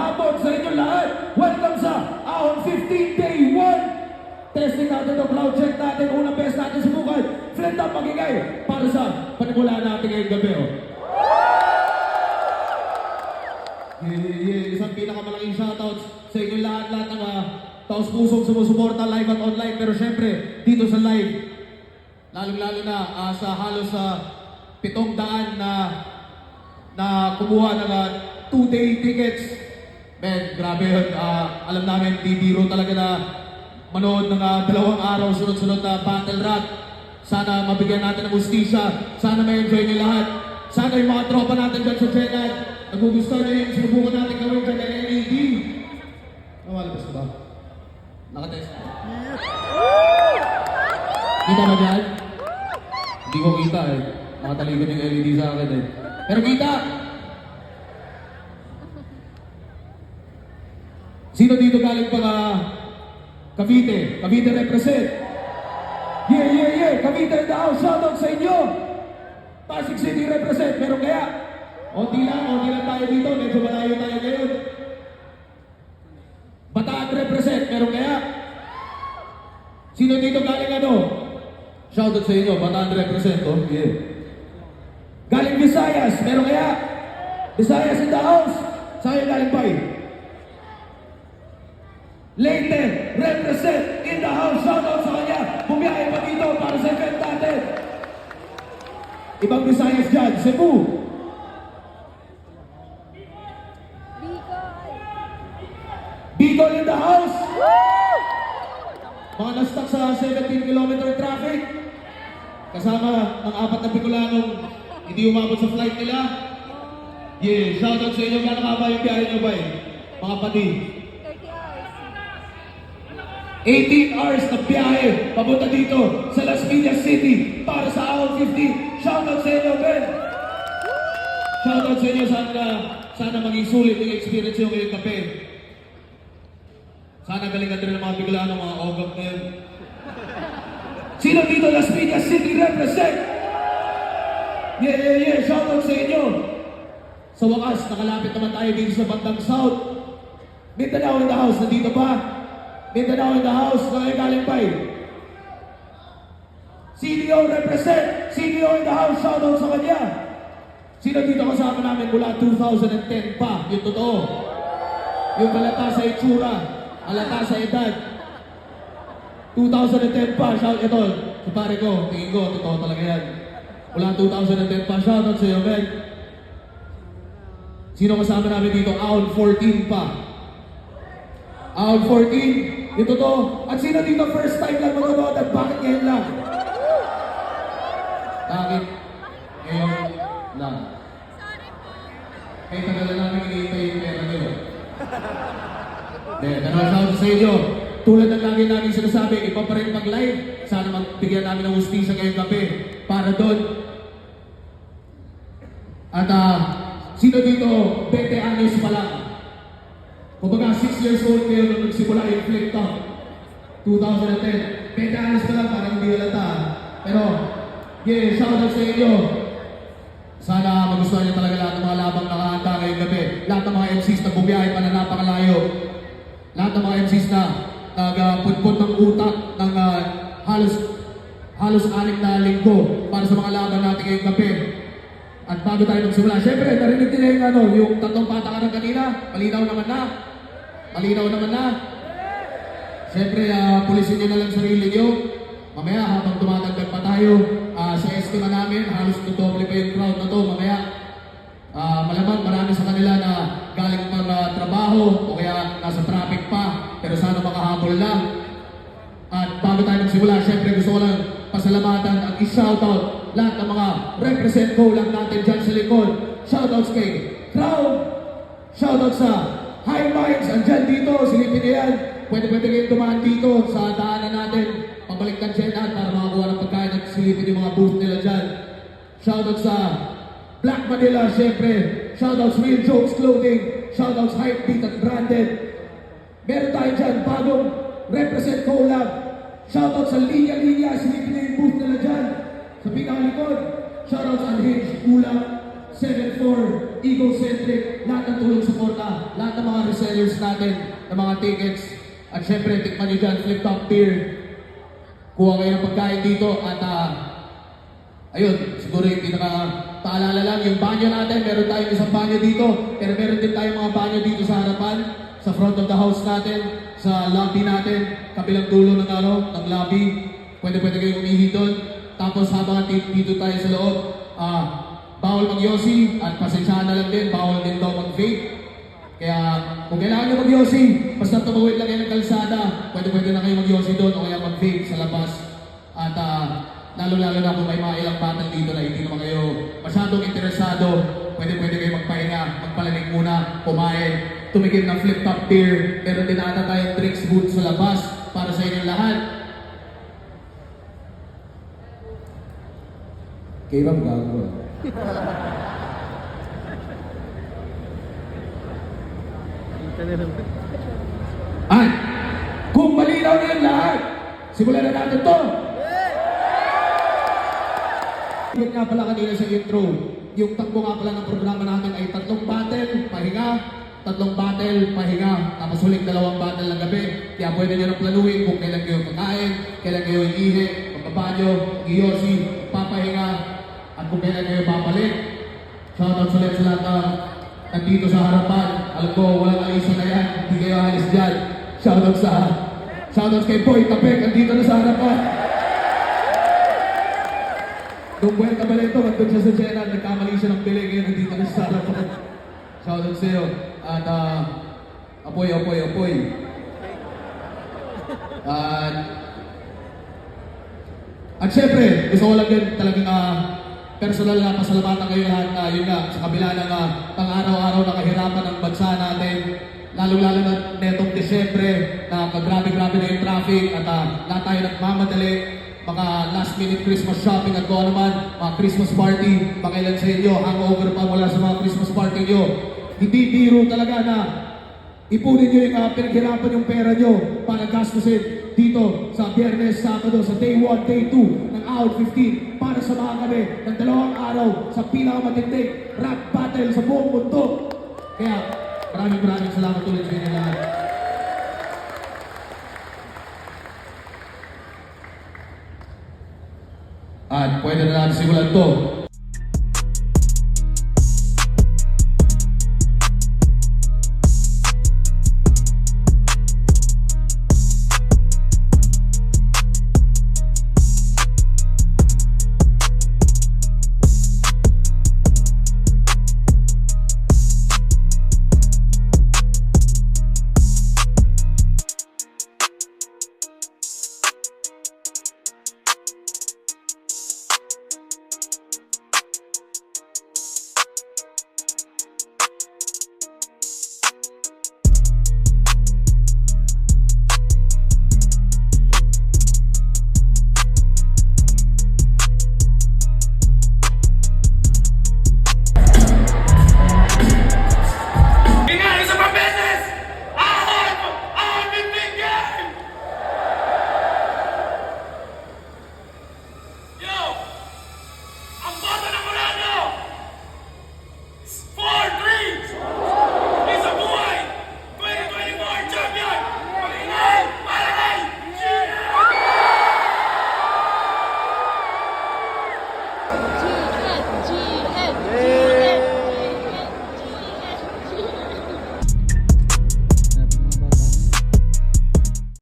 hapon sa inyo lahat. Welcome sa Ahon 15 Day 1. Testing natin ito, crowd check natin. Unang best natin subukan. Flint up magigay para sa panimula natin ngayong gabi. Isang pinakamalaking shoutouts sa inyo lahat ng taos pusong sumusuporta live at online. Pero syempre, dito sa live, lalong-lalo na sa halos 700 na kumuha ng 2-day tickets. Man, grabe yun. Alam namin, di biro talaga na manood ng 2 araw sunod-sunod na battle rap. Sana mabigyan natin ng justisya. Sana may enjoy niyo lahat. Sana yung mga tropa natin dyan sa Jeddah, nagugustuhan nyo yung sinubukan natin gawin dyan ng LED. Nawalabas ka ba? Nakatest. Kita ba dyan? Hindi ko kita eh. Nakatalikod yung LED sa akin eh. Pero kita! Sino dito galing pa Cavite? Cavite represent. Yeah. Cavite in the house. Shoutout sa inyo. Pasig City represent. Meron kaya? Onti lang tayo dito. Medyo malayo tayo ngayon. Bataan represent. Meron kaya? Sino dito galing Shoutout sa inyo. Bataan represent. Oh, yeah. Galing Visayas. Meron kaya? Visayas in the house. Sa'yo galing pa Leyte, represent in the house. Shoutout sa kanya. Bumiyahe pa dito para sa event natin. Ibang Visayas dyan, Cebu. Bicol in the house. Mga na-stuck sa 17km traffic. Kasama ang 4 na Bicolanong hindi umabot sa flight nila. Yeah, shoutout sa inyo. Gano'n ka ba yung biyahe nyo ba mga pati? 18 hours na biyahe papunta dito sa Las Piñas City para sa Ahon 50. Shoutout sa inyo, Ben! Shoutout sa inyo. Sana maging sulit yung experience yung ngayong kape. Sana galingan rin ng mga Bicolano, mga ogap na yun. Sino dito Las Piñas City represent? Yeah. Shoutout sa inyo. Sa wakas, nakalapit naman tayo dito sa bandang South. Mindanao in the house, nandito pa. Mindanao in the house, galing pa CDO represent. CDO in the house, shoutout sa kanya. Sino dito kasama namin mula 2010 pa? Yung totoo. Yung halata sa itsura, halata sa edad. 2010 pa, shout ito. Sa pare ko, tingin ko, totoo talaga yan. Mula 2010 pa, shoutout sa iyo, Ben. Sino kasama namin dito? Ahon 14 pa. Ahon 14, ito to. At sino dito first time lang manonood at bakit ngayon lang? Bakit ngayon lang? Kaya tagal na namin hinihintay yung pera nyo. Tanong sa inyo. Tulad ng lagi namin sinasabi, iba pa rin pag-live. Sana magbigyan namin ng hustisya ngayong gabi para doon. At sino dito 20 anyos pa lang? Kumbaga 6 years old kayo nung nagsimula yung Flip Top 2010. 20 anos pa lang, parang hindi halata. Pero, yeah, shoutout sa inyo. Sana magustuhan niyo talaga lahat ng mga labang nakahanda ngayong gabi. Lahat ng mga MCs na bumiyahe pa na napakalayo. Lahat ng mga MCs na nagpudpud ng utak ng halos 6 na linggo para sa mga laban natin ngayong gabi. At bago tayo magsimula, syempre, narinig din yung 3 patakaran kanina. Malinaw naman na. Syempre, pulisin nyo na lang sarili nyo. Mamaya, habang tumatagdag pa tayo, sa estima namin, halos tutoble pa yung crowd na to. Mamaya, malamang marami sa kanila na galing pang trabaho o kaya nasa traffic pa. Pero sana makahabol lang. At bago tayo magsimula, syempre gusto ko lang pasalamatan at i-shoutout lahat ng mga represent ko lang natin dyan sa likod. Shoutouts kay crowd. Shoutout sa High Minds, andyan dito, silipin niyo yan. Pwede kayong dumaan dito sa daanan natin. Pabalik ng Jeddah para makakuha ng pagkain at silipin yung mga booth nila dyan. Shoutout sa Black Manila, syempre. Shoutout sa Real Jokes Clothing. Shoutout sa Hypebeat at Branded. Meron tayo dyan, bagong represent collab. Shoutout sa Linya, silipin niyo yung booth nila dyan. Sa pinakalikod, shoutout sa Unhinged Kulang 74. egocentric, lahat ng tulong suporta, lahat ng mga resellers natin, ng mga tickets. At syempre, tikman nyo dyan, Flip Top Beer. Kuha kayo ng pagkain dito at ayun, siguro yung pinaka-paalala lang, yung banyo natin, meron tayong isang banyo dito, pero meron din tayong mga banyo dito sa harapan, sa front of the house natin, sa lobby natin, kabilang dulo ng lobby. Pwede kayong umihi doon. Tapos habang dito tayo sa loob, bawal mag-yosi at pasensyahan na lang din, bawal din daw mag-vape. Kaya kung kailangan nyo mag-yosi, basta tumawid lang kayo ng kalsada, pwede na kayo mag-yosi doon o kaya mag-vape sa labas. At lalo-lalo na kung may mga ilang batang dito na hindi naman kayo masyadong interesado, pwede kayo magpahinga, magpalamig muna, kumain, tumigil ng Flip Top Beer. Meron din ata tayong drinks booth sa labas para sa inyong lahat. Kay Ram gago. At kung malinaw na yan lahat, simulan na natin to. Yun nga pala kanina sa intro, yung takbo nga pala ng programa natin ay 3 battle, pahinga, 3 battle, pahinga, tapos huling 2 battle ng gabi. Kaya pwede nyo nang planuhin kung kailan kayo kakain, kailan kayo iihi, magpapanyo, giyosi, papahinga, at kung kailan kayo babalik. Shoutout ulit sa lahat na nandito sa harapan. Alam ko, walang alisa na yan, hindi kayo alis dyan. Shoutout kay Boy Tapek, nandito na sa harapan. Nung buwan ka ba nito, nandun siya sa Jenna, nagkamali siya ng bilig, ngayon nandito na sa harapan. Shoutout sa'yo. At apoy. At syempre, gusto ko lang din talagang personal na pasalamatan kayo lahat na yun nga, sa kabila ng pang-araw-araw na kahirapan ng bansa natin, lalo-lalo na netong Desyembre, na kagrabe-grabe na yung traffic at lahat tayo nagmamadali, mga last-minute Christmas shopping at kung ano man, mga Christmas party, pakailan sa inyo, hangover pa mula sa mga Christmas party nyo. Hindi biro talaga na ipunin nyo yung pinaghirapan yung pera nyo para gastusin dito sa Biyernes, Sabado, sa Day 1, Day 2 ng Out 15 para samahan kami ng 2 araw sa pinakamatinding rap battle sa buong mundo. Kaya maraming salamat ulit sa inyo lahat. At pwede na natin simulan to.